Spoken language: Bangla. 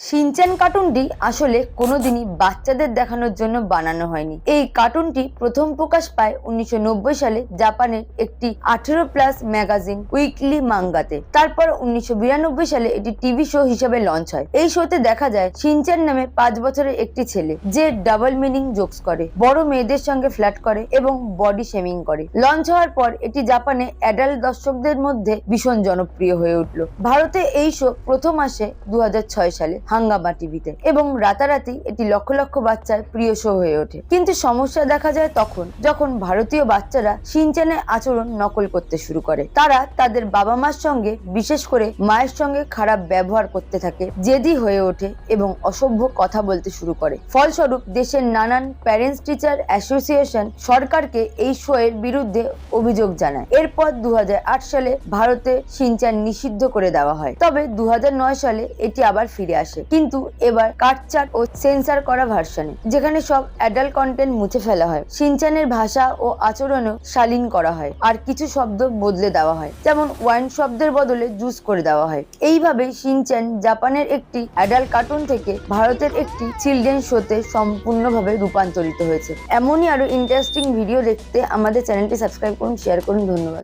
শিনচ্যান কার্টুনটি আসলে কোনোদিনই বাচ্চাদের দেখানোর জন্য বানানো হয়নি। এই কার্টুনটি প্রথম প্রকাশ পায় 1990 সালে জাপানের একটি 18+ ম্যাগাজিন উইকলি মাঙ্গাতে। তারপর 1992 সালে এটি টিভি শো হিসেবে লঞ্চ হয়। এই শোতে দেখা যায় শিনচ্যান নামে 5 বছরের একটি ছেলে যে ডাবল মিনিং জোকস করে, বড় মেয়েদের সঙ্গে ফ্ল্যাট করে এবং বডি শেমিং করে। লঞ্চ হওয়ার পর এটি জাপানে অ্যাডাল্ট দর্শকদের মধ্যে ভীষণ জনপ্রিয় হয়ে উঠল। ভারতে এই শো প্রথম আসে 2006 সালে হাঙ্গামা টিভিতে এবং রাতারাতি এটি লক্ষ লক্ষ বাচ্চার প্রিয় শো হয়ে ওঠে। কিন্তু সমস্যা দেখা যায় তখন যখন ভারতীয় বাচ্চারা শিনচ্যানের আচরণ নকল করতে শুরু করে। তারা তাদের বাবা মার সঙ্গে, বিশেষ করে মায়ের সঙ্গে খারাপ ব্যবহার করতে থাকে, জেদি হয়ে ওঠে এবং অসভ্য কথা বলতে শুরু করে। ফলস্বরূপ দেশের নানান প্যারেন্টস টিচার অ্যাসোসিয়েশন সরকারকে এই শো এর বিরুদ্ধে অভিযোগ জানায়। এরপর 2008 সালে ভারতে শিনচ্যান নিষিদ্ধ করে দেওয়া হয়। তবে 2009 সালে এটি আবার ফিরে আসে, কিন্তু এবার কাটছাট ও সেন্সর করা ভার্সনে, যেখানে সব অ্যাডাল্ট কন্টেন্ট মুছে ফেলা হয়। শিনচ্যানের ভাষা ও আচরণও শালীন করা হয় আর কিছু শব্দ বদলে দেওয়া হয়, যেমন ওয়াইন শব্দের বদলে জুস করে দেওয়া হয়। এইভাবে শিনচ্যান জাপানের একটি অ্যাডাল্ট কার্টুন থেকে ভারতের একটি চিলড্রেন শোতে সম্পূর্ণভাবে রূপান্তরিত হয়েছে। এমনই আরো ইন্টারেস্টিং ভিডিও দেখতে আমাদের চ্যানেলটি সাবস্ক্রাইব করুন, শেয়ার করুন। ধন্যবাদ।